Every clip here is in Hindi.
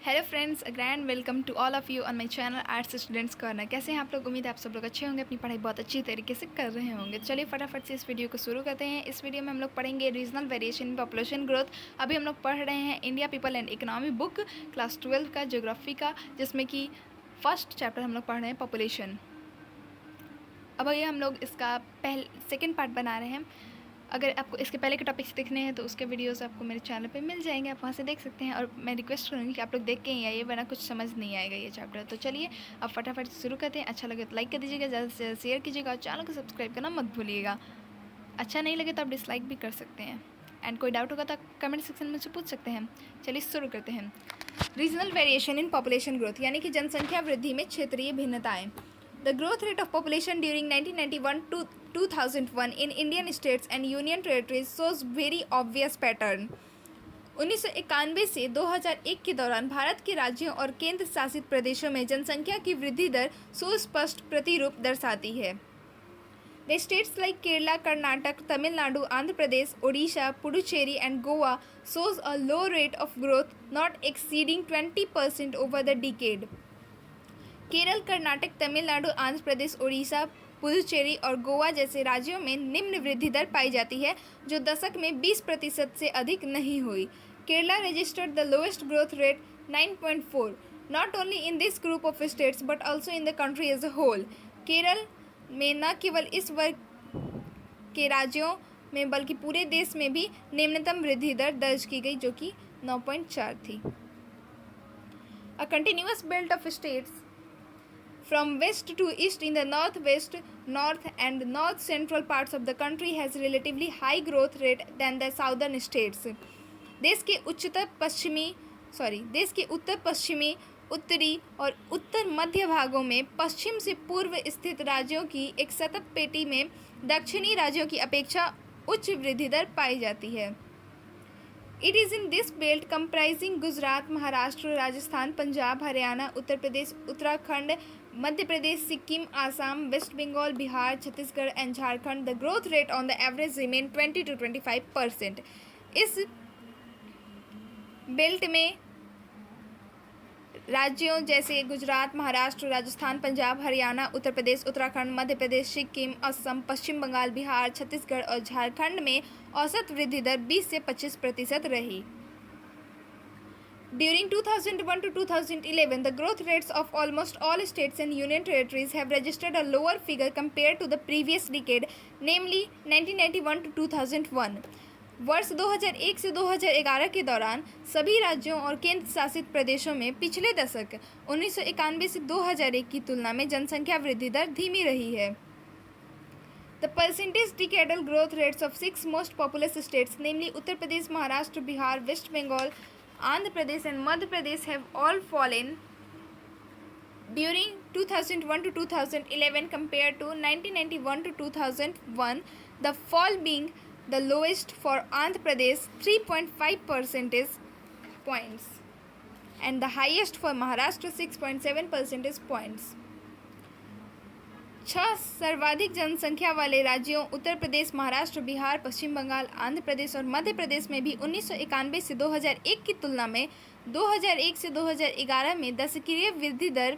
Hello friends, a grand welcome to all of you on my channel arts students corner. कैसे हैं आप लोग? उम्मीद है आप सब लोग अच्छे होंगे, अपनी पढ़ाई बहुत अच्छी तरीके से कर रहे होंगे। चलिए फटाफट से इस वीडियो को शुरू करते हैं। इस वीडियो में हम लोग पढ़ेंगे regional variation in population growth. अभी हम लोग पढ़ रहे हैं India people and economy book class 12 का ज्योग्राफी का, जिसमें कि फर्स्ट चैप्टर हम लोग पढ़ रहे हैं पॉपुलेशन। अब ये हम लोग इसका सेकेंड पार्ट बना रहे हैं। अगर आपको इसके पहले के टॉपिक्स देखने हैं तो उसके वीडियोस आपको मेरे चैनल पे मिल जाएंगे, आप वहाँ से देख सकते हैं। और मैं रिक्वेस्ट करूँगी कि आप लोग देख के ही आइए, वरना कुछ समझ नहीं आएगा ये चैप्टर। तो चलिए अब फटाफट शुरू करते हैं। अच्छा लगे तो लाइक कर दीजिएगा, ज़्यादा से ज़्यादा शेयर कीजिएगा और चैनल को सब्सक्राइब करना मत भूलिएगा। अच्छा नहीं लगे तो आप डिसलाइक भी कर सकते हैं। एंड कोई डाउट होगा तो कमेंट सेक्शन में से पूछ सकते हैं। चलिए शुरू करते हैं। Regional variation in population growth, यानी कि जनसंख्या वृद्धि में क्षेत्रीय भिन्नताएँ। The growth rate of population during 1991 to 2001 in Indian states and union territories shows very obvious pattern. 1991 से 2001 के दौरान भारत के राज्यों और केंद्र शासित प्रदेशों में जनसंख्या की वृद्धि दर सुस्पष्ट प्रतिरूप दर्शाती है। The states like Kerala, Karnataka, Tamil Nadu, Andhra Pradesh, Odisha, Puducherry and Goa shows a low rate of growth not exceeding 20% over the decade. Kerala, Karnataka, Tamil Nadu, Andhra Pradesh, Orissa, Puducherry और गोवा जैसे राज्यों में निम्न वृद्धि दर पाई जाती है, जो दशक में 20% से अधिक नहीं हुई। Kerala registered the lowest growth rate 9.4, not only in this group of states but also in the country as a whole. Kerala में न केवल इस वर्ग के राज्यों में बल्कि पूरे देश में भी निम्नतम वृद्धि दर दर्ज की गई, जो कि 9.4 थी। A continuous belt of states from west to east in the northwest, north and north central parts of the country has relatively high growth rate than the southern states. देश के उत्तर पश्चिमी, उत्तरी और उत्तर मध्य भागों में पश्चिम से पूर्व स्थित राज्यों की एक सतत पेटी में दक्षिणी राज्यों की अपेक्षा उच्च वृद्धि दर पाई जाती है। It is in this belt comprising Gujarat, Maharashtra, Rajasthan, Punjab, Haryana, Uttar Pradesh, Uttarakhand, Madhya Pradesh, Sikkim, Assam, West Bengal, Bihar, Chhattisgarh and Jharkhand the growth rate on the average remain 20 to 25%। इस बेल्ट में राज्यों जैसे गुजरात, महाराष्ट्र, राजस्थान, पंजाब, हरियाणा, उत्तर प्रदेश, उत्तराखंड, मध्य प्रदेश, सिक्किम, असम, पश्चिम बंगाल, बिहार, छत्तीसगढ़ और झारखंड में औसत वृद्धि दर 20 से 25% रही। During 2001 to 2011, the growth rates of almost all states and union territories have registered a lower figure compared to the previous decade, namely 1991 to 2001. वर्ष 2001 से 2011 के दौरान सभी राज्यों और केंद्र शासित प्रदेशों में पिछले दशक 1991 से 2001 की तुलना में जनसंख्या वृद्धि दर धीमी रही है। The percentage decadal growth rates of 6 most populous states, namely Uttar Pradesh, Maharashtra, Bihar, West Bengal, Andhra Pradesh and Madhya Pradesh have all fallen during 2001 to 2011 compared to 1991 to 2001, the fall being the lowest for Andhra Pradesh 3.5 percentage points and the highest for Maharashtra 6.7 percentage points. 6 सर्वाधिक जनसंख्या वाले राज्यों उत्तर प्रदेश, महाराष्ट्र, बिहार, पश्चिम बंगाल, आंध्र प्रदेश और मध्य प्रदेश में भी 1991 से 2001 की तुलना में 2001 से 2011 में दशकीय वृद्धि दर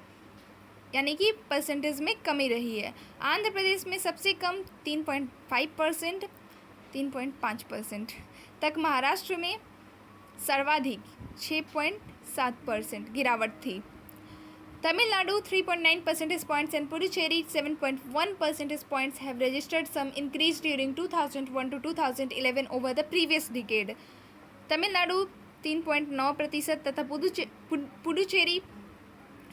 यानी कि परसेंटेज में कमी रही है। आंध्र प्रदेश में सबसे कम 3.5% तक, महाराष्ट्र में सर्वाधिक 6.7% गिरावट थी। Tamil Nadu 3.9 percentage points and Puducherry 7.1 percentage points have registered some increase during 2001 to 2011 over the previous decade. Tamil Nadu 3.9% तथा पुडुचेरी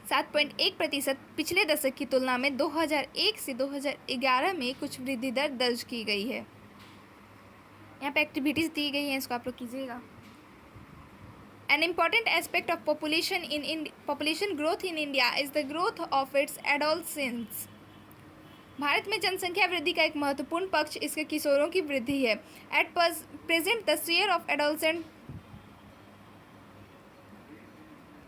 7.1% पिछले दशक की तुलना में 2001 से 2011 में कुछ वृद्धि दर दर्ज की गई है। यहाँ पे एक्टिविटीज़ दी गई हैं, इसको आप लोग कीजिएगा। An important aspect of population growth in India is the growth of its adolescents. Bharat में जनसंख्या वृद्धि का एक महत्वपूर्ण पक्ष इसके किशोरों की वृद्धि है। At present, the share of adolescent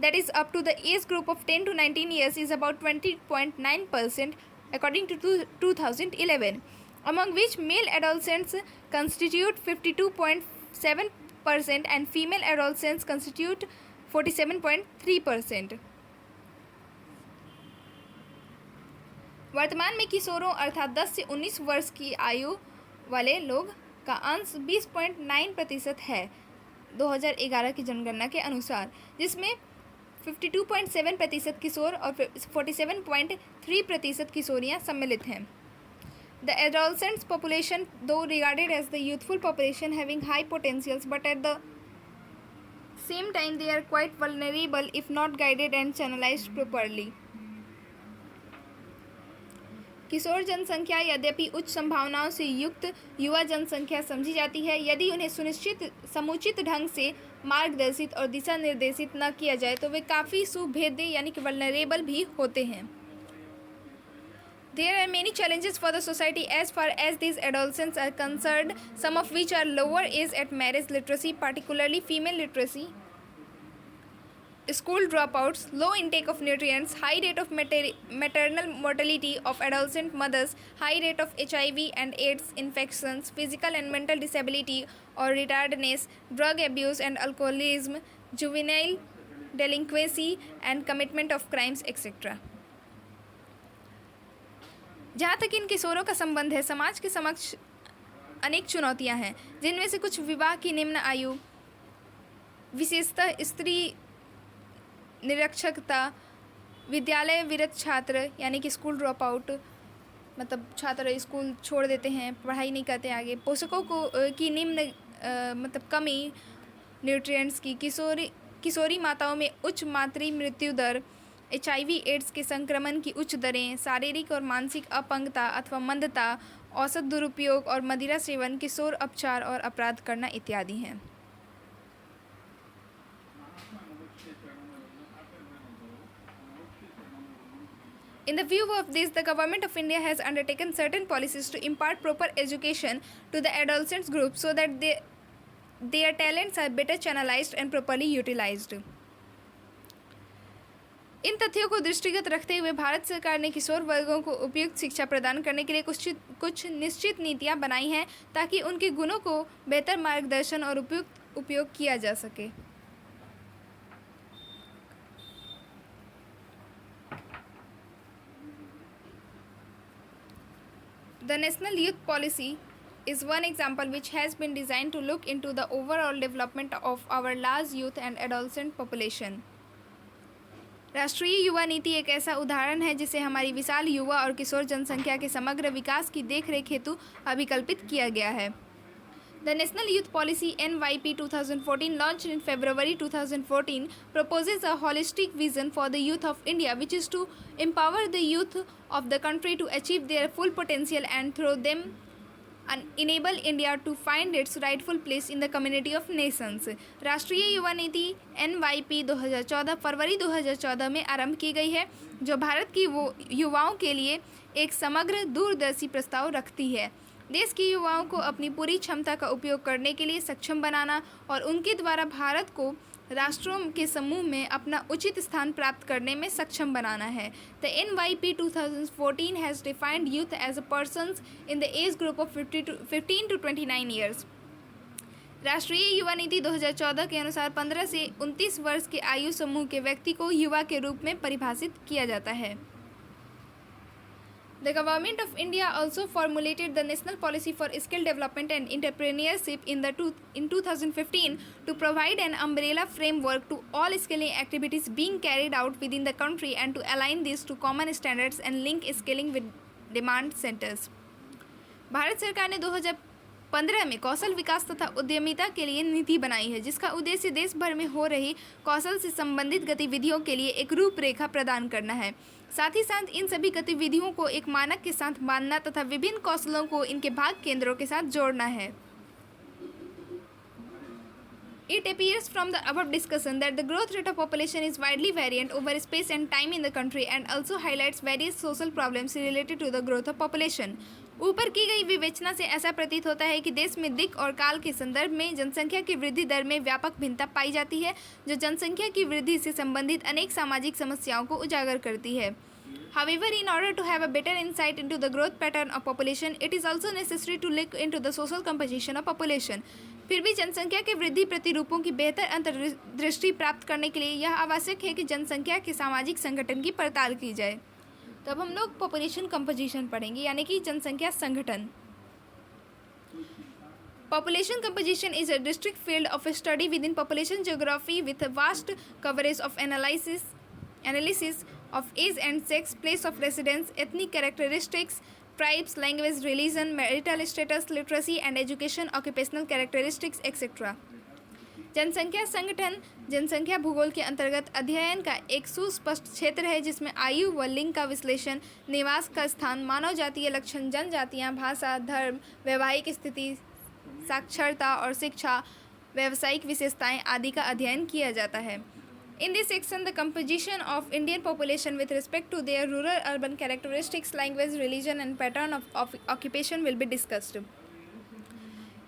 that is up to the age group of 10 to 19 years is about 20.9% according to 2011, among which male adolescents constitute 52.7% and female adolescents constitute 47.3%। वर्तमान में किशोरों अर्थात 10 से 19 वर्ष की आयु वाले लोग का अंश 20.9% है 2011 की जनगणना के अनुसार, जिसमें 52.7% किशोर और 47.3% किशोरियां सम्मिलित हैं। The adolescent population, though regarded as the youthful population having high potentials, but at the same time they are quite vulnerable if not guided and channelized properly. किशोर जनसंख्या यद्यपि उच्च संभावनाओं से युक्त युवा जनसंख्या समझी जाती है, यदि उन्हें समुचित ढंग से मार्गदर्शित और दिशा निर्देशित न किया जाए तो वे काफ़ी सुभेद्य यानी कि वल्नरेबल भी होते हैं। There are many challenges for the society as far as these adolescents are concerned, some of which are lower age at marriage literacy, particularly female literacy, school dropouts, low intake of nutrients, high rate of maternal mortality of adolescent mothers, high rate of HIV and AIDS infections, physical and mental disability or retardedness, drug abuse and alcoholism, juvenile delinquency and commitment of crimes, etc. जहाँ तक इन किशोरों का संबंध है, समाज के समक्ष अनेक चुनौतियाँ हैं, जिनमें से कुछ विवाह की निम्न आयु, विशेषतः स्त्री निरक्षरता, विद्यालय विरत छात्र यानी कि स्कूल ड्रॉप आउट, मतलब छात्र स्कूल छोड़ देते हैं, पढ़ाई नहीं करते आगे, पोषकों की निम्न मतलब कमी, न्यूट्रिएंट्स की, किशोरी माताओं में उच्च मातृ मृत्यु दर, HIV एड्स के संक्रमण की उच्च दरें, शारीरिक और मानसिक अपंगता अथवा मंदता, औसत दुरुपयोग और मदिरा सेवन, किशोर अपचार और अपराध करना इत्यादि हैं। In the view of this, the Government of India has undertaken certain policies to impart proper education to the adolescents group so that their talents are better channelized and properly utilized. इन तथ्यों को दृष्टिगत रखते हुए भारत सरकार ने किशोर वर्गों को उपयुक्त शिक्षा प्रदान करने के लिए कुछ निश्चित नीतियां बनाई हैं ताकि उनके गुणों को बेहतर मार्गदर्शन और उपयुक्त उपयोग किया जा सके। The National Youth Policy is one example which has been designed to look into the overall development of our large youth and adolescent population. राष्ट्रीय युवा नीति एक ऐसा उदाहरण है जिसे हमारी विशाल युवा और किशोर जनसंख्या के समग्र विकास की देखरेख हेतु अभिकल्पित किया गया है। The National Youth Policy NYP 2014, launched in February 2014, proposes a holistic vision for the youth of India, which is to empower the youth of the country to achieve their full potential and through them enable India to find its rightful place in the community of nations. राष्ट्रीय युवा नीति NYP 2014 फरवरी 2014 में आरंभ की गई है, जो भारत की युवाओं के लिए एक समग्र दूरदर्शी प्रस्ताव रखती है। देश के युवाओं को अपनी पूरी क्षमता का उपयोग करने के लिए सक्षम बनाना और उनके द्वारा भारत को राष्ट्रों के समूह में अपना उचित स्थान प्राप्त करने में सक्षम बनाना है। The NYP 2014 has defined youth as a persons in the age group of 15 to 29 years. राष्ट्रीय युवा नीति 2014 के अनुसार 15 से 29 वर्ष के आयु समूह के व्यक्ति को युवा के रूप में परिभाषित किया जाता है। The Government of India also formulated the National Policy for Skill Development and Entrepreneurship in 2015 to provide an umbrella framework to all skilling activities being carried out within the country and to align these to common standards and link skilling with demand centers. Bharat सरकार ने 2015 में कौशल विकास तथा उद्यमिता के लिए नीति बनाई है, जिसका उद्देश्य देश भर में हो रही कौशल से संबंधित गतिविधियों के लिए एक रूपरेखा प्रदान करना है। साथ ही साथ इन सभी गतिविधियों को एक मानक के साथ बांधना तथा विभिन्न कौशलों को इनके भाग केंद्रों के साथ जोड़ना है। It appears from the above discussion that the growth rate of population is widely variant over space and time in the country and also highlights various social problems related to the growth of population. ऊपर की गई विवेचना से ऐसा प्रतीत होता है कि देश में दिक् और काल के संदर्भ में जनसंख्या की वृद्धि दर में व्यापक भिन्नता पाई जाती है, जो जनसंख्या की वृद्धि से संबंधित अनेक सामाजिक समस्याओं को उजागर करती है। However, in order to have a better insight into the growth pattern of population, it is also necessary to look into the social composition of population. फिर भी जनसंख्या के वृद्धि प्रतिरूपों की बेहतर अंतर्दृष्टि प्राप्त करने के लिए यह आवश्यक है कि जनसंख्या के सामाजिक संगठन की पड़ताल की जाए। तो अब हम लोग पॉपुलेशन कंपोजिशन पढ़ेंगे, यानी कि जनसंख्या संगठन। Population composition is a distinct field of study within population geography with a vast coverage of analysis of age and sex, place of residence, ethnic characteristics, tribes, language, religion, marital status, literacy and education, occupational characteristics, etc. जनसंख्या संगठन जनसंख्या भूगोल के अंतर्गत अध्ययन का एक सुस्पष्ट क्षेत्र है जिसमें आयु व लिंग का विश्लेषण, निवास का स्थान, मानव जातीय लक्षण, जनजातियाँ, भाषा, धर्म, वैवाहिक स्थिति, साक्षरता और शिक्षा, व्यावसायिक विशेषताएं आदि का अध्ययन किया जाता है। In this section the composition of Indian population with respect to their rural urban characteristics, language, religion and pattern of occupation will be discussed.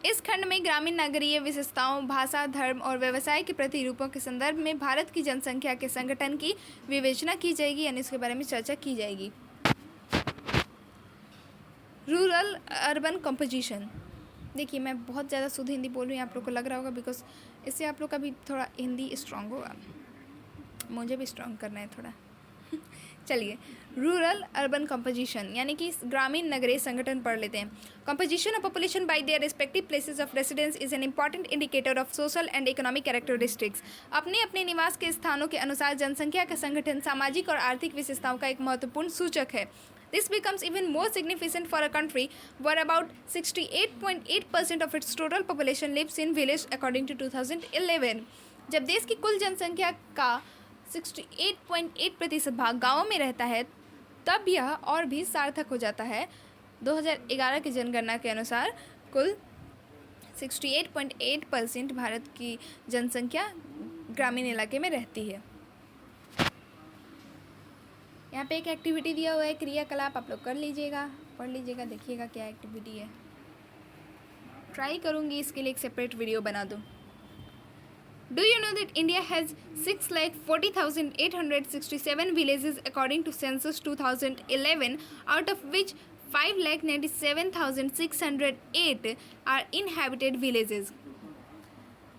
इस खंड में ग्रामीण नगरीय विशेषताओं, भाषा, धर्म और व्यवसाय के प्रतिरूपों के संदर्भ में भारत की जनसंख्या के संगठन की विवेचना की जाएगी, यानी इसके बारे में चर्चा की जाएगी। Rural urban composition. देखिए, मैं बहुत ज़्यादा शुद्ध हिंदी बोल रही हूँ, आप लोग को लग रहा होगा, बिकॉज इससे आप लोग का भी थोड़ा हिंदी स्ट्रांग होगा। मुझे भी स्ट्रांग करना है थोड़ा। चलिए, रूरल अर्बन कंपोजिशन यानी कि ग्रामीण नगरीय संगठन पढ़ लेते हैं। Composition of population bye their respective places of residence is an important indicator of social and economic characteristics. अपने अपने निवास के स्थानों के अनुसार जनसंख्या का संगठन सामाजिक और आर्थिक विशेषताओं का एक महत्वपूर्ण सूचक है। This becomes even more significant for a country where about 68.8% of its total population lives in village according to 2011। जब देश की कुल जनसंख्या का 68.8% भाग गाँवों में रहता है, तब यह और भी सार्थक हो जाता है। 2011 की जनगणना के अनुसार कुल 68.8% भारत की जनसंख्या ग्रामीण इलाके में रहती है। यहाँ पे एक एक्टिविटी दिया हुआ है, क्रियाकलाप, आप लोग कर लीजिएगा, पढ़ लीजिएगा, देखिएगा क्या एक्टिविटी है। ट्राई करूँगी इसके लिए एक सेपरेट वीडियो बना दूँ। Do you know that India has 6,40,867 villages according to census 2011, out of which 5,97,608 are inhabited villages.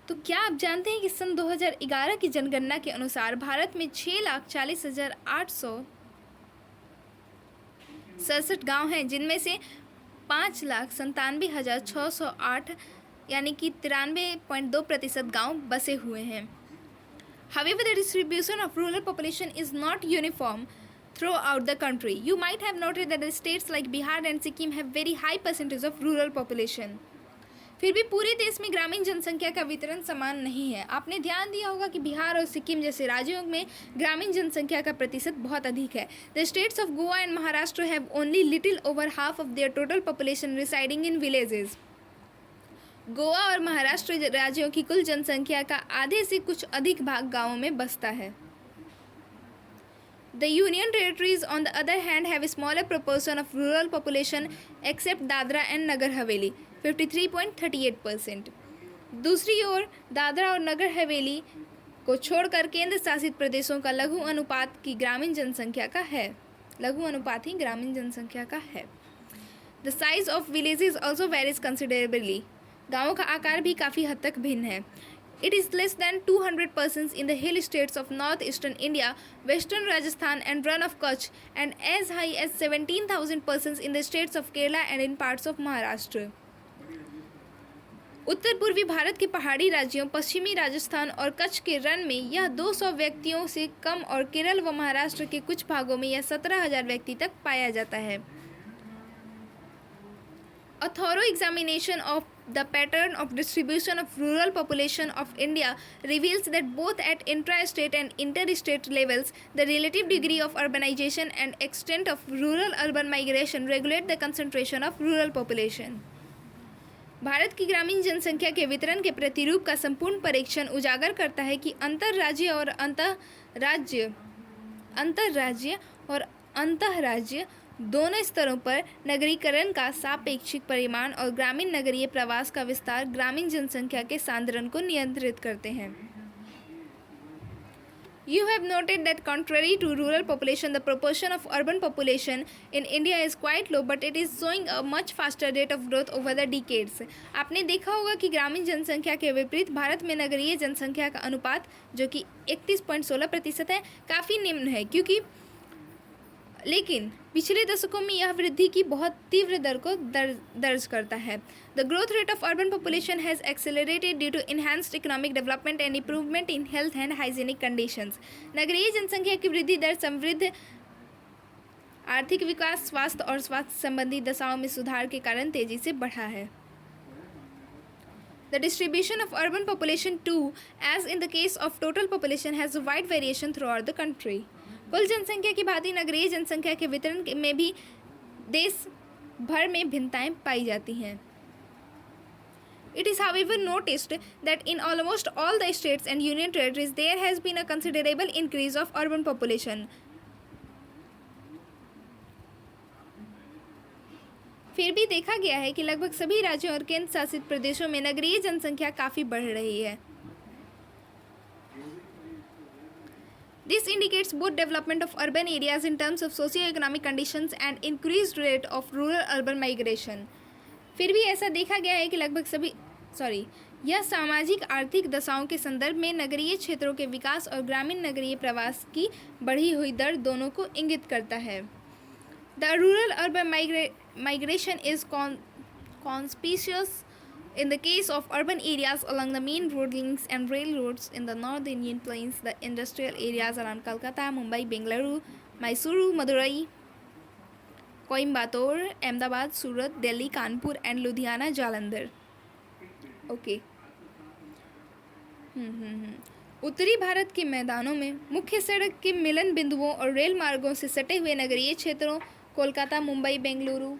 तो क्या आप जानते हैं कि सन 2011 की जनगणना के अनुसार भारत में 6,40,867 गांव हैं, जिनमें से 5,97,608 यानी कि 93.2% गांव बसे हुए हैं। However, the distribution of rural population is not uniform throughout the country. You might have noted that the states like Bihar and Sikkim have very high percentage of rural population. फिर भी पूरे देश में ग्रामीण जनसंख्या का वितरण समान नहीं है। आपने ध्यान दिया होगा कि बिहार और सिक्किम जैसे राज्यों में ग्रामीण जनसंख्या का प्रतिशत बहुत अधिक है। The states of Goa and Maharashtra have only little over half of their total population residing in villages. Goa और महाराष्ट्र राज्यों की कुल जनसंख्या का आधे से कुछ अधिक भाग गाँवों में बसता है। The Union Territories, on the other hand, have a smaller proportion of rural population except Dadra and Nagar Haveli, 53.38%। दूसरी ओर दादरा और नगर हवेली को छोड़कर केंद्र शासित प्रदेशों का लघु अनुपात ही ग्रामीण जनसंख्या का है। The size of villages also varies considerably। गाँवों का आकार भी काफ़ी हद तक भिन्न है। It is less than 200 persons in the hill states of northeastern India, western Rajasthan and run of Kutch, and as high as 17,000 persons in the states of Kerala and in parts of Maharashtra। उत्तर पूर्वी भारत के पहाड़ी राज्यों पश्चिमी राजस्थान और कच्छ के रण में यह 200 व्यक्तियों से कम और केरल व महाराष्ट्र के कुछ भागों में यह 17,000 व्यक्ति तक पाया जाता है। A thorough examination of the pattern of distribution of rural population of India reveals that both at intra-state and inter-state levels, the relative degree of urbanization and extent of rural-urban migration regulate the concentration of rural population। Bharat की ग्रामीण जनसंख्या के वितरण के प्रतिरूप का संपूर्ण परीक्षण उजागर करता है कि अंतर्राज्य और अंतर्राज्य दोनों स्तरों पर नगरीकरण का सापेक्षिक परिमाण और ग्रामीण नगरीय प्रवास का विस्तार ग्रामीण जनसंख्या के सांद्रण को नियंत्रित करते हैं। You have noted that contrary to rural population, the proportion of urban population in India is quite low, but it is showing a much faster rate of growth over the decades. आपने देखा होगा कि ग्रामीण जनसंख्या के विपरीत भारत में नगरीय जनसंख्या का अनुपात जो कि 31.16% है काफ़ी निम्न है लेकिन पिछले दशकों में यह वृद्धि की बहुत तीव्र दर को दर्ज करता है. The growth rate of urban population has accelerated due to enhanced economic development and improvement in health and hygienic conditions. नगरीय जनसंख्या की वृद्धि दर समृद्ध आर्थिक विकास, स्वास्थ्य और स्वास्थ्य संबंधी दशाओं में सुधार के कारण तेजी से बढ़ा है. The distribution of urban population too, as in the case of total population, has a wide variation throughout the country. कुल जनसंख्या की भांति नगरीय जनसंख्या के वितरण में भी देश भर में भिन्नताएं पाई जाती हैं. It is however noticed that in almost all the states and union territories there has been a considerable increase of urban population. फिर भी देखा गया है कि लगभग सभी राज्यों और केंद्र शासित प्रदेशों में नगरीय जनसंख्या काफ़ी बढ़ रही है. This indicates both development of urban areas in terms of socio-economic conditions and increased rate of rural-urban migration. फिर भी ऐसा देखा गया है कि लगभग यह सामाजिक आर्थिक दशाओं के संदर्भ में नगरीय क्षेत्रों के विकास और ग्रामीण नगरीय प्रवास की बढ़ी हुई दर दोनों को इंगित करता है. The rural-urban migration is conspicuous in the case of urban areas along the main road links and railroads in the North Indian plains, the industrial areas around Kolkata, Mumbai, Bengaluru, Mysuru, Madurai, Coimbatore, Ahmedabad, Surat, Delhi, Kanpur and Ludhiana, Jalandhar. Okay. उत्तरी भारत के मैदानों में मुख्य सड़क के मिलन बिंदुओं और रेल मार्गों से सटे हुए नगरीय क्षेत्रों कोलकाता, मुंबई, बेंगलुरु,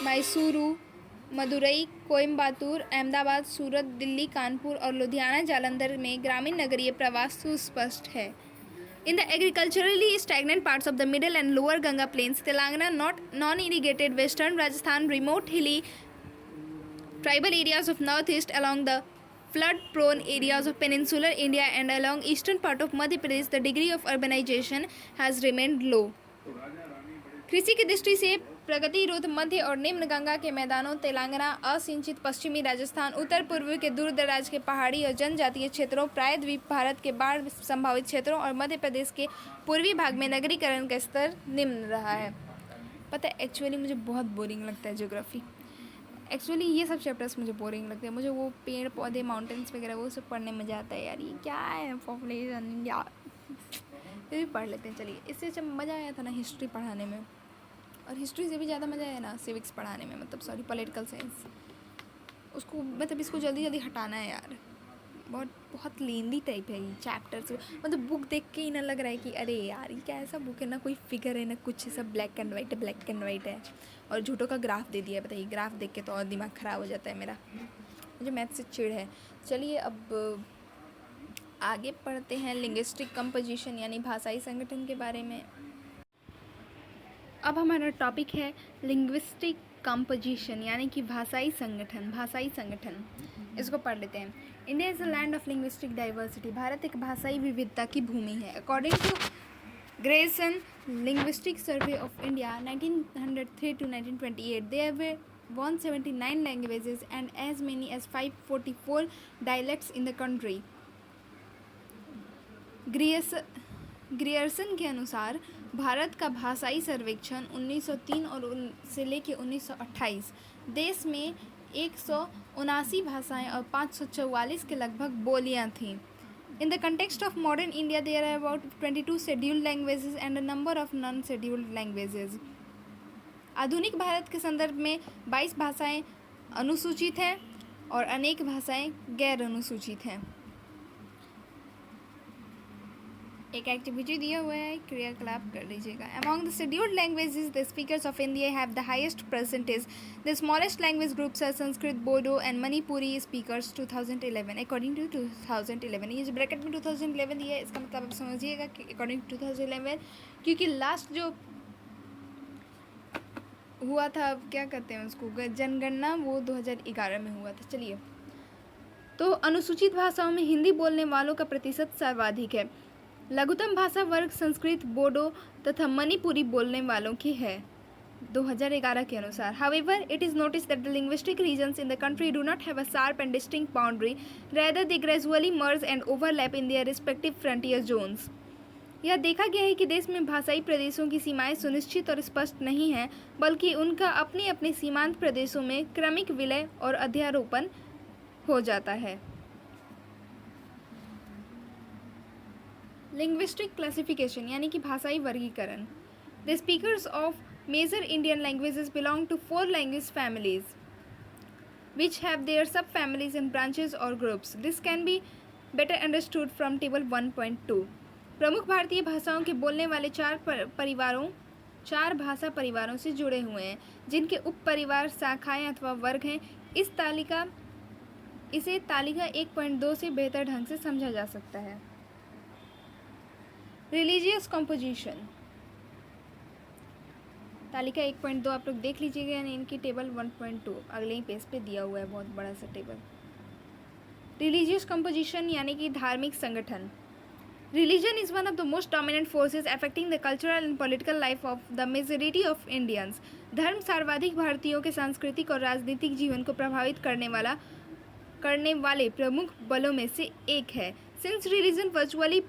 मैसूरू, मदुरई, कोयम्बतूर, अहमदाबाद, सूरत, दिल्ली, कानपुर और लुधियाना जालंधर में ग्रामीण नगरीय प्रवास सुस्पष्ट है. In the agriculturally stagnant parts of the middle and lower Ganga plains, Telangana, non-irrigated western Rajasthan, remote hilly tribal areas of northeast, along the flood-prone areas of peninsular India and along eastern part of Madhya Pradesh, the degree of urbanization has remained low. कृषि की दृष्टि से प्रगतिरोध मध्य और निम्न गंगा के मैदानों, तेलंगाना, असिंचित पश्चिमी राजस्थान, उत्तर पूर्व के दूर दराज के पहाड़ी और जनजातीय क्षेत्रों, प्रायद्वीप भारत के बाढ़ संभावित क्षेत्रों और मध्य प्रदेश के पूर्वी भाग में नगरीकरण का स्तर निम्न रहा है. पता है एक्चुअली मुझे बहुत बोरिंग लगता है ज्योग्राफी. एक्चुअली ये सब चैप्टर्स मुझे बोरिंग लगते हैं. मुझे वो पेड़ पौधे माउंटेन्स वगैरह वो सब पढ़ने में मज़ा आता है. यार ये क्या है पॉपुलेशन यार, ये भी पढ़ लेते हैं. चलिए, इससे जब मज़ा आया था ना हिस्ट्री पढ़ाने में, और हिस्ट्री से भी ज़्यादा मज़ा आया ना सिविक्स पढ़ाने में, पॉलिटिकल साइंस. उसको इसको जल्दी जल्दी हटाना है यार. बहुत लेंदी टाइप है ये चैप्टर्स. बुक देख के ही ना लग रहा है कि अरे यार ये क्या ऐसा बुक है, ना कोई फिगर है ना कुछ, सब ब्लैक एंड वाइट है और झूठों का ग्राफ दे दिया है. बताइए, ग्राफ देख के तो और दिमाग ख़राब हो जाता है मेरा. मुझे मैथ से चिढ़ है. चलिए अब आगे पढ़ते हैं लिंग्विस्टिक कंपोजिशन यानी भाषाई संगठन के बारे में. अब हमारा टॉपिक है लिंग्विस्टिक कंपोजिशन यानी कि भाषाई संगठन. इसको पढ़ लेते हैं. India is a land of linguistic diversity. Bharat एक भाषाई विविधता की भूमि है. According to Grierson linguistic survey of India 1903 to 1928, there were 179 languages and as many as 544 dialects in the country. Grierson के अनुसार भारत का भाषाई सर्वेक्षण 1903 और से लेके 1928 देश में 179 भाषाएं और 544 के लगभग बोलियां थीं. In the context of modern India, there are about 22 scheduled languages and a number of non-scheduled languages. आधुनिक भारत के संदर्भ में 22 भाषाएं अनुसूचित हैं और अनेक भाषाएं गैर अनुसूचित हैं. एक एक्टिविटी दिया हुआ है, क्रियाकलाप कर लीजिएगा. Among the scheduled languages, the speakers of India have the highest percentage. The smallest language groups are Sanskrit, Bodo and Manipuri speakers 2011. According to 2011, ये जो ब्रैकेट में 2011 दिया है इसका मतलब आप समझिएगा कि according to 2011, क्योंकि लास्ट जो हुआ था, क्या कहते हैं उसको, जनगणना, वो 2011 में हुआ था. चलिए तो अनुसूचित भाषाओं में हिंदी बोलने वालों का प्रतिशत सर्वाधिक है। लघुतम भाषा वर्ग संस्कृत, बोडो तथा मणिपुरी बोलने वालों की है 2011 के अनुसार। However, it is noticed that the linguistic regions in the country do not have a sharp and distinct boundary. Rather, they gradually merge and overlap in their respective frontier zones. यह देखा गया है कि देश में भाषाई प्रदेशों की सीमाएं सुनिश्चित और स्पष्ट नहीं हैं, बल्कि उनका अपने अपने सीमांत प्रदेशों में क्रमिक विलय और अध्यारोपण हो जाता है। लिंग्विस्टिक क्लासिफिकेशन यानी कि भाषाई वर्गीकरण। The speakers of major Indian languages belong to 4 language families which have their subfamilies and branches or groups. This can be better understood from table 1.2. प्रमुख भारतीय भाषाओं के बोलने वाले चार भाषा परिवारों से जुड़े हुए हैं, जिनके उप परिवार, शाखाएं अथवा वर्ग हैं। इसे तालिका 1.2 से बेहतर ढंग से समझा जा सकता है। रिलीजियस कंपोजिशन तालिका 1.2 आप लोग देख लीजिएगा, यानी इनकी टेबल 1.2 अगले ही पेज पे दिया हुआ है, बहुत बड़ा सा टेबल। रिलीजियस कंपोजिशन यानी कि धार्मिक संगठन। Religion is one of the most dominant forces affecting the cultural and political life of the majority of Indians. धर्म सर्वाधिक भारतीयों के सांस्कृतिक और राजनीतिक जीवन को प्रभावित करने वाले प्रमुख बलों में से एक है। Since religion virtually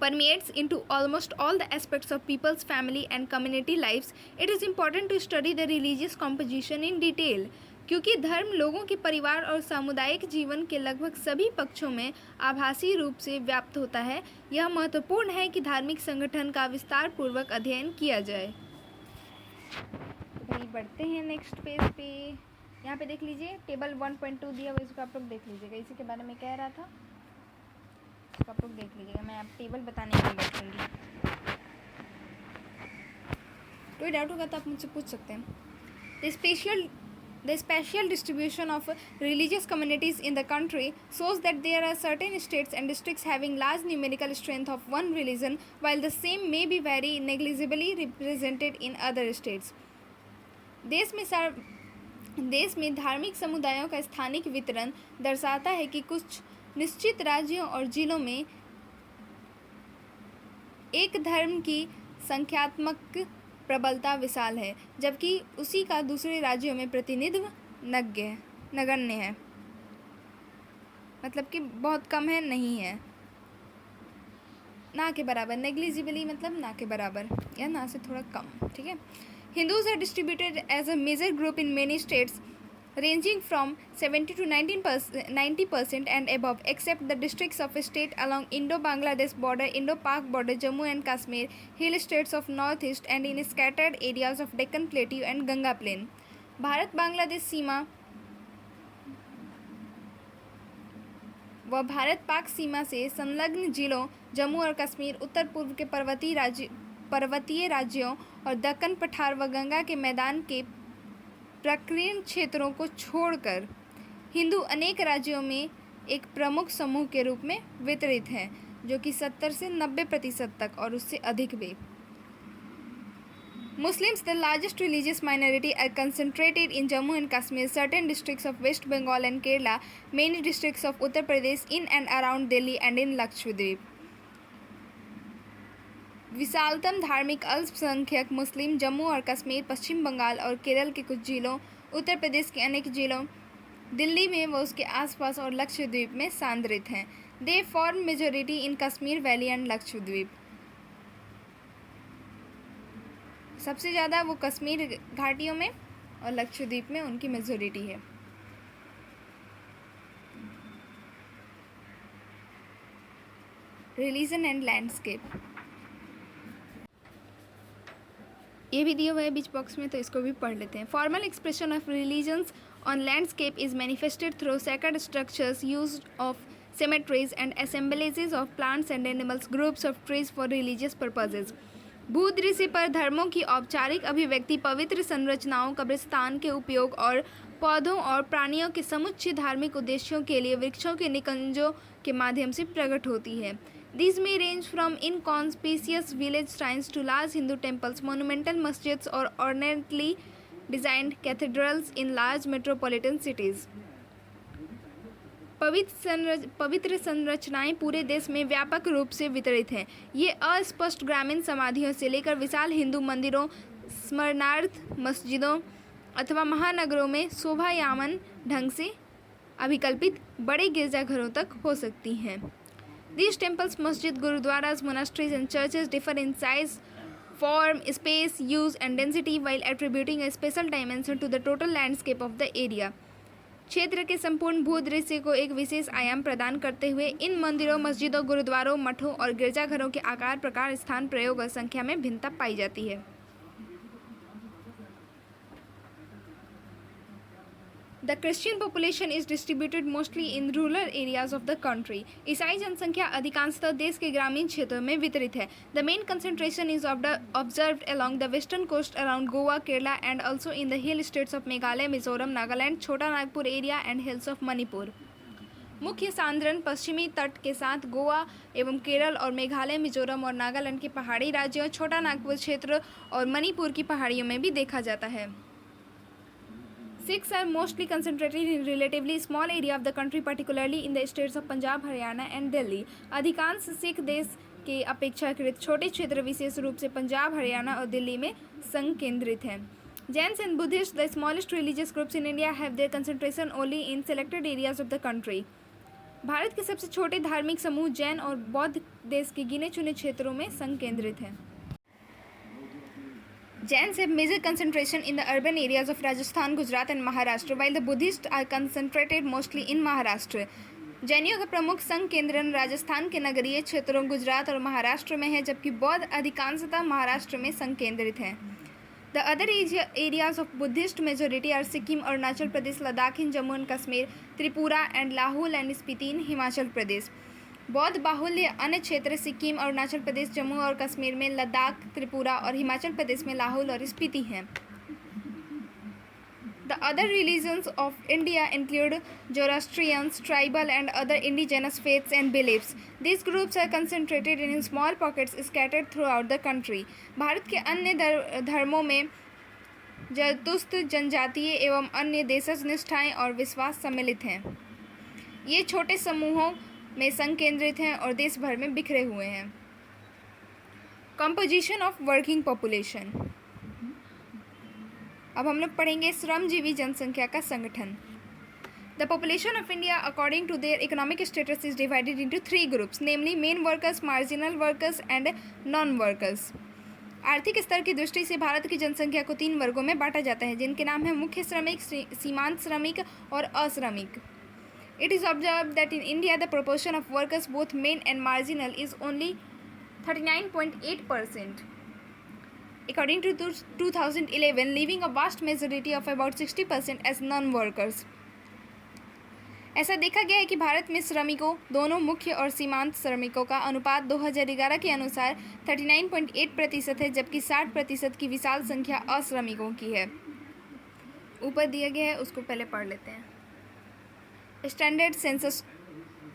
permeates into almost all the aspects of people's family and community lives, it is important to study the religious composition in detail. क्योंकि धर्म लोगों के परिवार और सामुदायिक जीवन के लगभग सभी पक्षों में आभासी रूप से व्याप्त होता है, यह महत्वपूर्ण है कि धार्मिक संगठन का विस्तार पूर्वक अध्ययन किया जाए। तो भाई बढ़ते हैं नेक्स्ट पेज पे। यहाँ पे देख लीजिए टेबल 1.2 दिया हुआ, इसको आप लोग देख लीजिएगा। इसी के बारे में कह रहा था, तो आप लोग देख लीजिएगा, मैं आप टेबल बताने के लिए बैठूँगी। कोई डाउट होगा तो आप मुझसे पूछ सकते हैं। The spatial distribution of religious communities in the country shows that there are certain states and districts having large numerical strength of one religion, while the same may be very negligibly represented in other states. देश में धार्मिक समुदायों का स्थानिक वितरण दर्शाता है कि कुछ निश्चित राज्यों और जिलों में एक धर्म की संख्यात्मक प्रबलता विशाल है, जबकि उसी का दूसरे राज्यों में प्रतिनिधित्व नगण्य है, मतलब कि बहुत कम है, नहीं है, ना के बराबर। नेग्लिजिबली मतलब ना के बराबर या ना से थोड़ा कम, ठीक है। Hindus are distributed as a major group in many states ranging from 70 to 90% and above, except the districts of a state along Indo-Bangladesh border, Indo-Pak border, Jammu and Kashmir, hill states of northeast and in scattered areas of Deccan Plateau and Ganga Plain. Bharat Bangladesh सीमा व भारत पाक सीमा से संलग्न जिलों जम्मू और कश्मीर, उत्तर पूर्व के पर्वतीय राज्यों और दक्कन पठार व गंगा के मैदान के प्रकीर्ण क्षेत्रों को छोड़कर हिंदू अनेक राज्यों में एक प्रमुख समूह के रूप में वितरित हैं, जो कि 70 से 90% तक और उससे अधिक भी। Muslims, the largest religious minority, are concentrated in Jammu and Kashmir, certain districts of West Bengal and Kerala, many districts of Uttar Pradesh, in and around Delhi and in Lakshadweep. विशालतम धार्मिक अल्पसंख्यक मुस्लिम जम्मू और कश्मीर, पश्चिम बंगाल और केरल के कुछ जिलों, उत्तर प्रदेश के अनेक जिलों, दिल्ली में व उसके आसपास और लक्षद्वीप में सांद्रित हैं। They form majority in Kashmir valley and Lakshadweep. सबसे ज़्यादा वो कश्मीर घाटियों में और लक्षद्वीप में उनकी मेजोरिटी है। रिलीजन एंड लैंडस्केप ये भी दिया हुआ है बीच बॉक्स में, तो इसको भी पढ़ लेते हैं। Formal expression of religions on landscape is manifested through sacred structures use of cemeteries and assemblages of plants and animals, groups of trees for religious purposes. भूदृश्य पर धर्मों की औपचारिक अभिव्यक्ति पवित्र संरचनाओं, कब्रिस्तान के उपयोग और पौधों और प्राणियों के समुच्चय धार्मिक उद्देश्यों के लिए वृक्षों के निकुंजों के माध्यम से प्रकट होती है। These may range from inconspicuous village shrines to large Hindu temples, monumental masjids or ornately designed cathedrals in large metropolitan cities. पवित्र संरचनाएं पूरे देश में व्यापक रूप से वितरित हैं। ये अस्पष्ट ग्रामीण समाधियों से लेकर विशाल हिंदू मंदिरों, स्मरणार्थ मस्जिदों अथवा महानगरों में शोभायमान ढंग से अभिकल्पित बड़े गिरजाघरों तक हो सकती हैं। These temples, masjid, gurudwaras, monasteries and churches differ in size, form, space, use and density while attributing a special dimension to the total landscape of the area. क्षेत्र के संपूर्ण भूदृश्य को एक विशेष आयाम प्रदान करते हुए इन मंदिरों, मस्जिदों, गुरुद्वारों, मठों और गिरजाघरों के आकार, प्रकार, स्थान, प्रयोग और संख्या में भिन्नता पाई जाती है। The Christian population is distributed mostly in rural areas of the country. ईसाई जनसंख्या अधिकांशतः देश के ग्रामीण क्षेत्रों में वितरित है। The main concentration is observed along the western coast around Goa, Kerala and also in the hill states of Meghalaya, Mizoram, Nagaland, Chota Nagpur area and hills of Manipur. मुख्य सांद्रण पश्चिमी तट के साथ गोवा एवं केरल और मेघालय, मिजोरम और नागालैंड के पहाड़ी राज्यों, छोटा नागपुर क्षेत्र और मणिपुर की पहाड़ियों में भी देखा जाता है। Sikhs are mostly concentrated in relatively small area of the country, particularly in the states of Punjab, Haryana and Delhi. अधिकांश सिख देश के अपेक्षाकृत छोटे क्षेत्र विशेष रूप से पंजाब, हरियाणा और दिल्ली में संकेंद्रित हैं। Jains and Buddhists, the smallest religious groups in India, have their concentration only in selected areas of the country. Bharat के सबसे छोटे धार्मिक समूह जैन और बौद्ध देश के गिने चुने क्षेत्रों में संकेंद्रित हैं। Jains have major concentration in the urban areas of Rajasthan, Gujarat and Maharashtra, while the Buddhists are concentrated mostly in Maharashtra. जैनियों का प्रमुख संकेंद्रण राजस्थान के नगरीय क्षेत्रों, गुजरात और महाराष्ट्र में है, जबकि बौद्ध अधिकांशतः महाराष्ट्र में संकेंद्रित हैं। The other areas of Buddhist majority are Sikkim, Arunachal Pradesh, Ladakh in Jammu and Kashmir, Tripura and Lahul and Spiti in Himachal Pradesh. बौद्ध बाहुल्य अन्य क्षेत्र सिक्किम, अरुणाचल प्रदेश, जम्मू और कश्मीर में, लद्दाख, त्रिपुरा और हिमाचल प्रदेश में लाहौल और स्पीति हैं। The other religions of India include Zoroastrians, tribal and other indigenous faiths and beliefs. These groups are concentrated in small pockets scattered throughout the country. Bharat के अन्य धर्मों में जरतुस्त, जनजातीय एवं अन्य देशज निष्ठाएं और विश्वास सम्मिलित हैं। ये छोटे समूहों में संकेंद्रित हैं और देश भर में बिखरे हुए हैं। Composition of working population. अब हम लोग पढ़ेंगे श्रमजीवी जनसंख्या का संगठन। The population of India according to their economic status is divided into 3 groups, namely main workers, marginal workers and non workers. आर्थिक स्तर की दृष्टि से भारत की जनसंख्या को 3 वर्गों में बांटा जाता है, जिनके नाम हैं मुख्य श्रमिक, सीमांत श्रमिक और अश्रमिक। It is observed that in India the proportion of workers, both main and marginal, is only 39.8%. According to 2011, leaving a vast majority of about 60% as non-workers. ऐसा देखा गया है कि भारत में श्रमिकों, दोनों मुख्य और सीमांत श्रमिकों का अनुपात 2011 के अनुसार 39.8% है, जबकि 60% की विशाल संख्या अश्रमिकों की है। ऊपर दिया गया है, उसको पहले पढ़ लेते हैं। स्टैंडर्ड सेंसस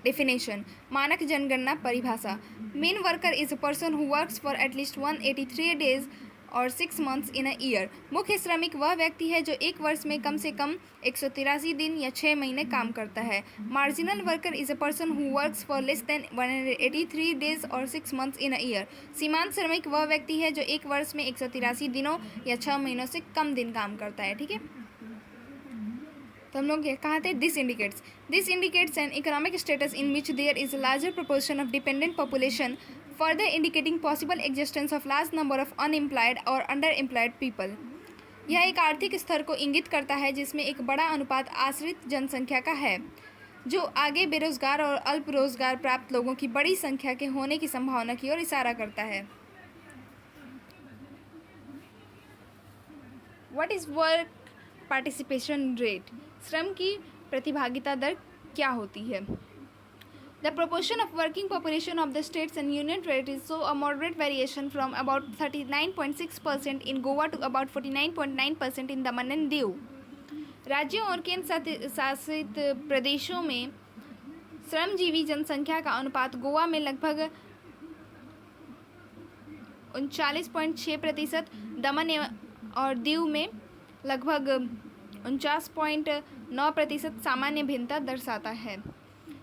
डेफिनेशन, मानक जनगणना परिभाषा। Main worker is a person who works for at least 183 days और 6 मंथ्स इन अ ईयर। मुख्य श्रमिक वह व्यक्ति है जो एक वर्ष में कम से कम 183 दिन या 6 महीने काम करता है। Marginal worker is a person who works for less than 183 days और 6 मंथ्स इन अ ईयर। सीमांत श्रमिक वह व्यक्ति है जो एक वर्ष में 183 दिनों या 6 महीनों से कम दिन काम करता है। ठीक है, तो हम लोग कहाँ थे? This indicates an economic status in which there is a larger proportion of dependent population, further indicating possible existence of large number of unemployed और अंडर एम्प्लॉयड पीपल। यह एक आर्थिक स्तर को इंगित करता है जिसमें एक बड़ा अनुपात आश्रित जनसंख्या का है, जो आगे बेरोजगार और अल्प रोजगार प्राप्त लोगों की बड़ी संख्या के होने की संभावना की ओर इशारा करता है। What is work participation rate? श्रम की प्रतिभागिता दर क्या होती है? The proportion of working population of the states and union territories so a moderate variation from about 39.6% in Goa to about 49.9% in Daman and Diu. राज्यों और केंद्र शासित प्रदेशों में श्रमजीवी जनसंख्या का अनुपात गोवा में लगभग 39.6%, दमन और दीव में लगभग 49.9% सामान्य भिन्नता दर्शाता है।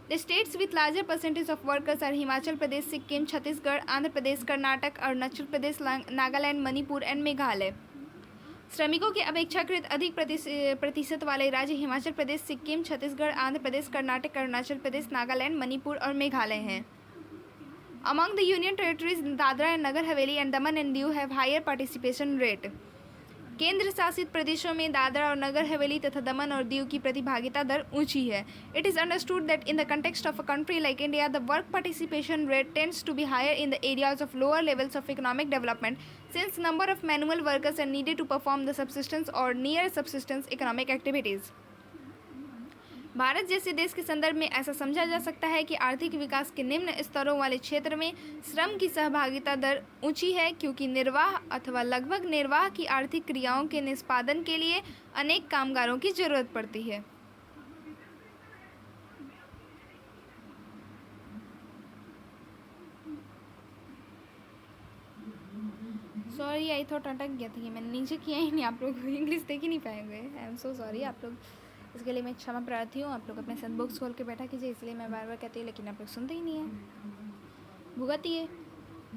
The states with larger percentage of workers are Himachal Pradesh, Sikkim, Chhattisgarh, Andhra Pradesh, Karnataka, Arunachal Pradesh, Nagaland, Manipur and Meghalaya. श्रमिकों के अपेक्षाकृत अधिक प्रतिशत वाले राज्य हिमाचल प्रदेश, सिक्किम, छत्तीसगढ़, आंध्र प्रदेश, कर्नाटक, अरुणाचल प्रदेश, नागालैंड, मणिपुर और मेघालय हैं। Among the union territories, Dadra and Nagar Haveli and Daman and Diu have higher participation rate. केंद्र शासित प्रदेशों में दादरा और नगर हवेली तथा दमन और दीव की प्रतिभागिता दर ऊंची है। It is understood that in the context of a country like India the work participation rate tends to be higher in the areas of lower levels of economic development since number of manual workers are needed to perform the subsistence और near subsistence economic activities. Bharat जैसे देश के संदर्भ में ऐसा समझा जा सकता है कि आर्थिक विकास के निम्न स्तरों वाले क्षेत्र में श्रम की सहभागिता दर ऊंची है क्योंकि निर्वाह अथवा लगभग निर्वाह की आर्थिक क्रियाओं के निष्पादन के लिए अनेक कामगारों की जरूरत पड़ती है। सॉरी आई थॉट अटक गया था, मैंने नीचे किया ही नहीं, आप लोग इंग्लिश देख ही नहीं पाएंगे। आई एम सो सॉरी, आप लोग इसके लिए मैं क्षमा प्रार्थी हूँ। आप लोग अपने साथ बुक्स खोल के बैठा कीजिए, इसलिए मैं बार बार कहती हूँ लेकिन आप लोग सुनते ही नहीं हैं, भुगतिए।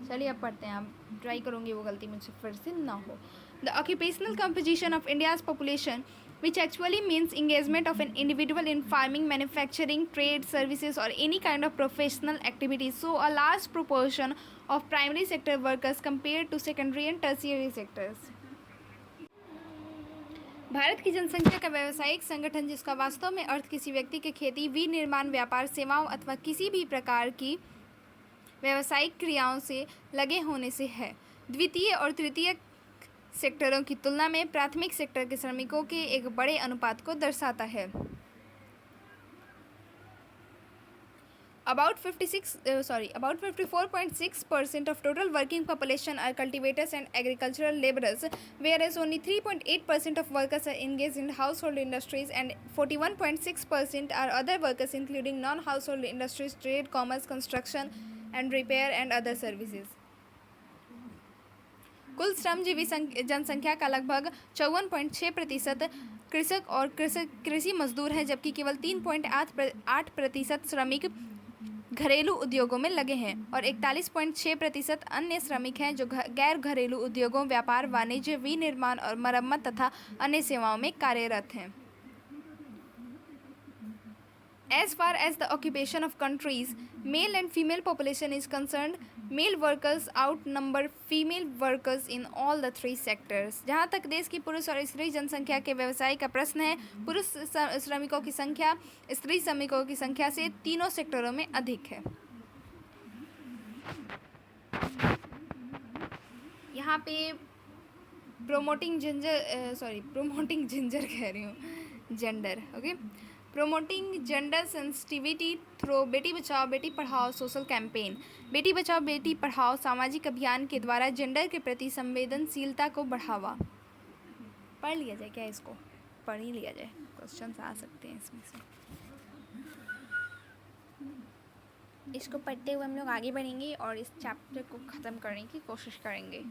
चलिए अब पढ़ते हैं, आप ट्राई करूँगी वो गलती मुझसे फिर से ना हो। The occupational composition of India's population which actually means engagement of an individual in farming, manufacturing, trade, services or any kind of professional activities. So a large proportion of primary sector workers compared to secondary and tertiary sectors. Bharat की जनसंख्या का व्यावसायिक संगठन जिसका वास्तव में अर्थ किसी व्यक्ति के खेती, विनिर्माण, व्यापार, सेवाओं अथवा किसी भी प्रकार की व्यावसायिक क्रियाओं से लगे होने से है, द्वितीय और तृतीय सेक्टरों की तुलना में प्राथमिक सेक्टर के श्रमिकों के एक बड़े अनुपात को दर्शाता है। About 54.6% of total working population are cultivators and agricultural laborers, whereas only 3.8% of workers are engaged in household industries and 41.6% are other workers including non-household industries, trade, commerce, construction and repair and other services. कुल श्रमजीवी जनसंख्या का लगभग 54.6% कृषक और कृषि मजदूर हैं, जबकि केवल 3.8% श्रमिक घरेलू उद्योगों में लगे हैं और 41.6% अन्य श्रमिक हैं जो गैर घरेलू उद्योगों, व्यापार, वाणिज्य, विनिर्माण और मरम्मत तथा अन्य सेवाओं में कार्यरत हैं। As far as the occupation of countries, male and female population is concerned, male workers outnumber female workers in all the three sectors. जहाँ तक देश की पुरुष और स्त्री जनसंख्या के व्यवसाय का प्रश्न है, पुरुष श्रमिकों की संख्या स्त्री श्रमिकों की संख्या से तीनों सेक्टरों में अधिक है। यहाँ पे promoting gender, okay, promoting gender sensitivity through Beti Bachao Beti Padhao social campaign. Beti Bachao Beti Padhao सामाजिक अभियान के द्वारा जेंडर के प्रति संवेदनशीलता को बढ़ावा। पढ़ लिया जाए क्या, इसको पढ़ ही लिया जाए, क्वेश्चन आ सकते हैं इसमें से। इसको पढ़ते हुए हम लोग आगे बढ़ेंगे और इस चैप्टर को ख़त्म करने की कोशिश करेंगे।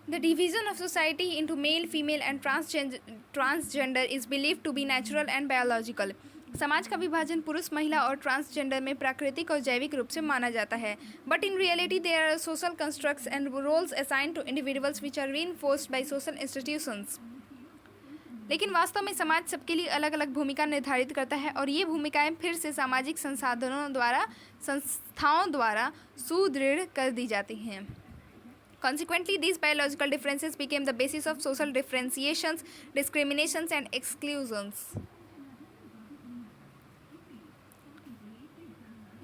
The division of society into male, female and transgender is believed to be natural and biological. समाज का विभाजन पुरुष, महिला और ट्रांसजेंडर में प्राकृतिक और जैविक रूप से माना जाता है, but in reality there are social constructs and roles assigned to individuals which are reinforced by social institutions. लेकिन वास्तव में समाज सबके लिए अलग अलग भूमिका निर्धारित करता है और ये भूमिकाएं फिर से सामाजिक संस्थाओं द्वारा सुदृढ़ कर दी जाती हैं। Consequently, these biological differences became the basis of social differentiations, discriminations and exclusions.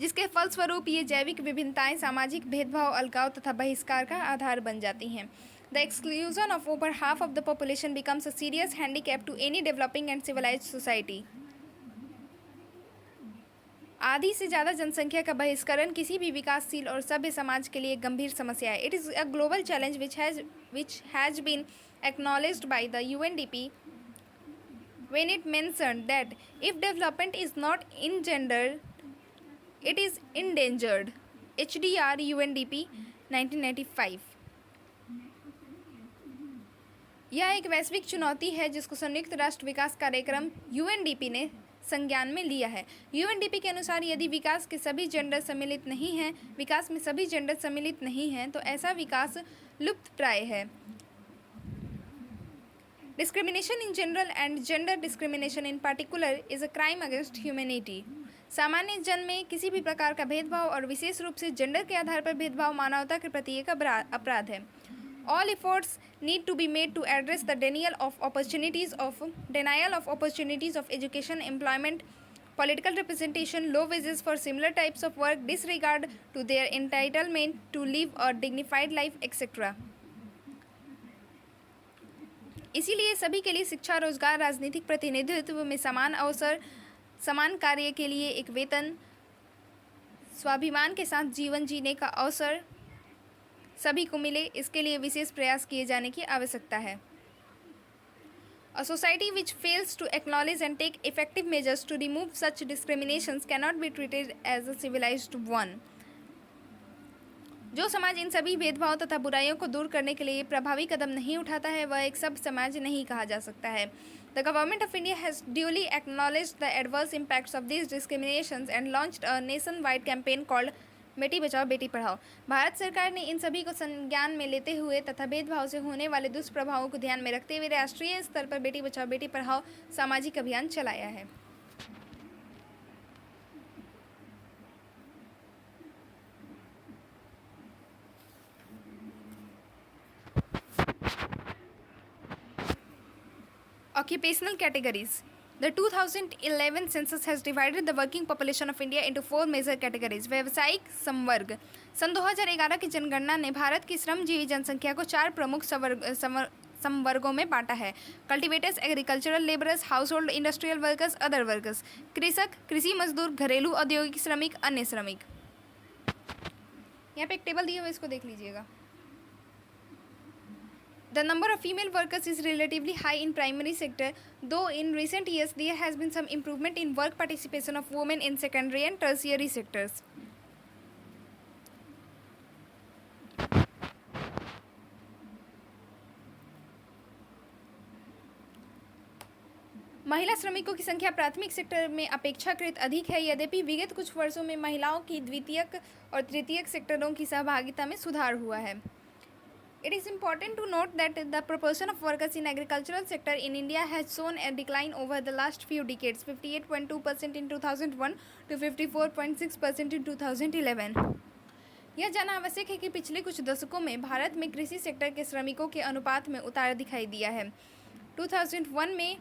जिसके फलस्वरूप ये जैविक विभिन्नताएं सामाजिक भेदभाव, अलगाव तथा बहिष्कार का आधार बन जाती हैं। The exclusion of over half of the population becomes a serious handicap to any developing and civilized society. आधी से ज़्यादा जनसंख्या का बहिष्करण किसी भी विकासशील और सभ्य समाज के लिए एक गंभीर समस्या है। It is a global challenge which has been acknowledged by the UNDP when it mentioned that if development is not engendered, it is endangered. HDR UNDP 1995। यह एक वैश्विक चुनौती है जिसको संयुक्त राष्ट्र विकास कार्यक्रम UNDP ने संज्ञान में लिया है। यूएनडीपी के अनुसार यदि विकास में सभी जेंडर सम्मिलित नहीं हैं तो ऐसा विकास लुप्तप्राय है। Discrimination in general and gender discrimination in particular is a crime against humanity. सामान्य जन में किसी भी प्रकार का भेदभाव और विशेष रूप से जेंडर के आधार पर भेदभाव मानवता के प्रति एक अपराध है। All efforts need to be made to address the denial of opportunities of education, employment, political representation, low wages for similar types of work, disregard to their entitlement to live a dignified life, etc. इसीलिए सभी के लिए शिक्षा, रोजगार, राजनीतिक प्रतिनिधित्व में समान अवसर, समान कार्य के लिए एक वेतन, स्वाभिमान के साथ जीवन जीने का अवसर सभी को मिले, इसके लिए विशेष प्रयास किए जाने की आवश्यकता है। A society which fails to acknowledge and take effective measures to remove such discriminations cannot be treated as a civilized one. जो समाज इन सभी भेदभाव तथा बुराइयों को दूर करने के लिए प्रभावी कदम नहीं उठाता है वह एक सब समाज नहीं कहा जा सकता है। The government of India has duly acknowledged the adverse impacts of these discriminations and launched a nationwide campaign called Beti Bachao Beti Padhao. Bharat सरकार ने इन सभी को संज्ञान में लेते हुए तथा भेदभाव से होने वाले दुष्प्रभावों को ध्यान में रखते हुए राष्ट्रीय स्तर पर बेटी बचाओ बेटी पढ़ाओ सामाजिक अभियान चलाया है। Occupational categories. The 2011 census has divided the working population of India into 4 major categories. व्यावसायिक संवर्ग। सन 2011 की जनगणना ने भारत की श्रमजीवी जनसंख्या को 4 प्रमुख संवर्गों में बांटा है। Cultivators, agricultural labourers, house hold industrial workers, other workers. कृषक, कृषि मजदूर, घरेलू औद्योगिक श्रमिक, अन्य श्रमिक। यहाँ पे एक टेबल दिया हुआ है, इसको देख लीजिएगा। The number of female workers is relatively high in primary sector, though in recent years there has been some improvement in work participation of women in secondary and tertiary sectors. महिला श्रमिकों की संख्या प्राथमिक सेक्टर में अपेक्षाकृत अधिक है, यद्यपि विगत कुछ वर्षों में महिलाओं की द्वितीयक और तृतीयक सेक्टरों की सहभागिता में सुधार हुआ है। It is important to note that the proportion of workers in agricultural sector in India has shown a decline over the last few decades, 58.2% in 2001 to 54.6% in 2011. यह जानना आवश्यक है कि पिछले कुछ दशकों में भारत में कृषि सेक्टर के श्रमिकों के अनुपात में उतार दिखाई दिया है। 2001 में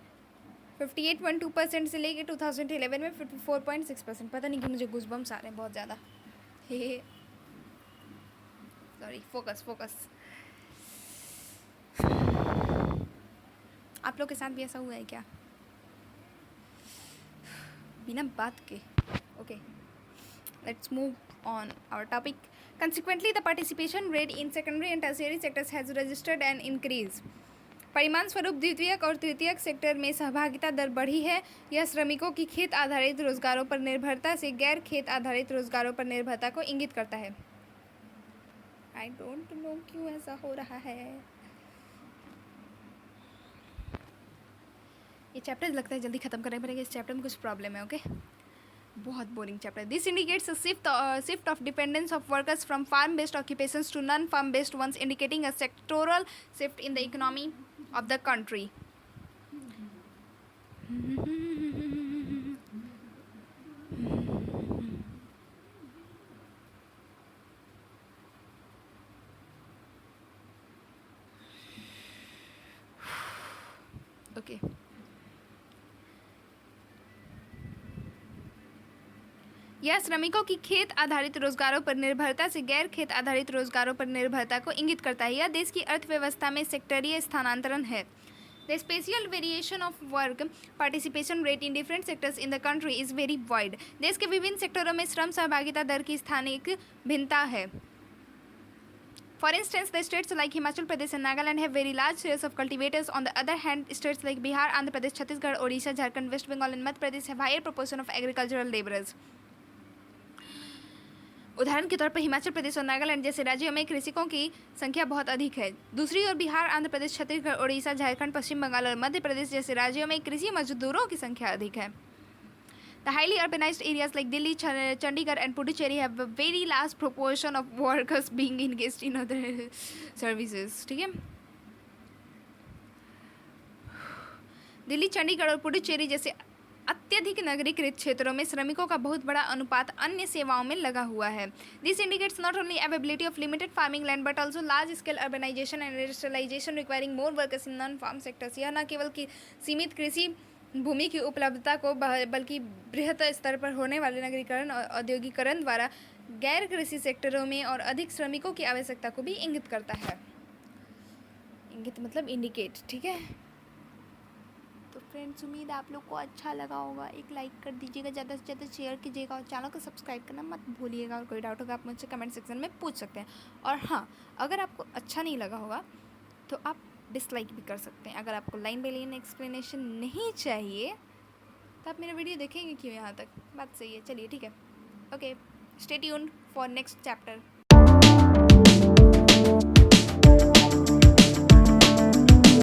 58.2% से लेकर 2011 में 54.6%। पता नहीं कि मुझे गूज़बम्स आ रहे हैं बहुत ज़्यादा। Sorry, focus. आप लोग के साथ भी ऐसा हुआ है क्या? बिना बात के। Okay, let's move on our topic. Consequently, the participation rate in secondary and tertiary sectors has registered an increase. परिणाम स्वरूप द्वितीयक और तृतीयक सेक्टर में सहभागिता दर बढ़ी है। यह श्रमिकों की खेत आधारित रोजगारों पर निर्भरता से गैर खेत आधारित रोजगारों पर निर्भरता को इंगित करता है। आई डोंट नो क्यों ऐसा हो रहा है। ये चैप्टर लगता है जल्दी ख़त्म करना पड़ेगा, इस चैप्टर में कुछ प्रॉब्लम है। ओके, बहुत boring chapter. This indicates a shift of dependence of workers from farm based occupations to non farm based ones, indicating a sectoral shift in the economy of the country. Okay, यह श्रमिकों की खेत आधारित रोजगारों पर निर्भरता से गैर खेत आधारित रोजगारों पर निर्भरता को इंगित करता है। यह देश की अर्थव्यवस्था में सेक्टरीय स्थानांतरण है। The spatial variation of work participation rate in different sectors in the country is very wide. देश के विभिन्न सेक्टरों में श्रम सहभागिता दर की स्थानिक भिन्नता है। For instance, the states like Himachal Pradesh and Nagaland have very large shares of cultivators. On the other hand, states like Bihar, Andhra Pradesh, Chhattisgarh, Odisha, Jharkhand, West Bengal and Madhya Pradesh have higher proportion of agricultural laborers. उदाहरण के तौर पर हिमाचल प्रदेश और नागालैंड जैसे राज्यों में कृषकों की संख्या बहुत अधिक है। दूसरी ओर बिहार, आंध्र प्रदेश, छत्तीसगढ़, ओडिशा, झारखंड, पश्चिम बंगाल और मध्य प्रदेश जैसे राज्यों में कृषि मजदूरों की संख्या अधिक है। The highly urbanized areas like Delhi, Chandigarh and Puducherry have a very large proportion of workers being engaged in other services. ठीक है, दिल्ली, चंडीगढ़ और पुडुचेरी जैसे अत्यधिक नगरीकृत क्षेत्रों में श्रमिकों का बहुत बड़ा अनुपात अन्य सेवाओं में लगा हुआ है. This indicates not only availability of limited farming land but also large scale urbanisation and industrialisation requiring more workers in non farm sectors. यह न केवल कि सीमित कृषि भूमि की उपलब्धता को बल्कि बृहत स्तर पर होने वाले नगरीकरण और औद्योगिकरण द्वारा गैर कृषि सेक्टरों में और अधिक श्रमिकों की आवश्यकता को भी इंगित करता है. इंगित मतलब इंडिकेट. ठीक है, तो फ्रेंड्स उम्मीद आप लोग को अच्छा लगा होगा. एक लाइक कर दीजिएगा, ज़्यादा से ज़्यादा शेयर कीजिएगा और चैनल को सब्सक्राइब करना मत भूलिएगा. और कोई डाउट होगा आप मुझसे कमेंट सेक्शन में पूछ सकते हैं. और हाँ, अगर आपको अच्छा नहीं लगा होगा तो आप डिसलाइक भी कर सकते हैं. अगर आपको लाइन बाय लाइन एक्सप्लेनेशन नहीं चाहिए तो आप मेरा वीडियो देखेंगे क्यों यहाँ तक. बात सही है. चलिए ठीक है, okay, stay tuned for next chapter.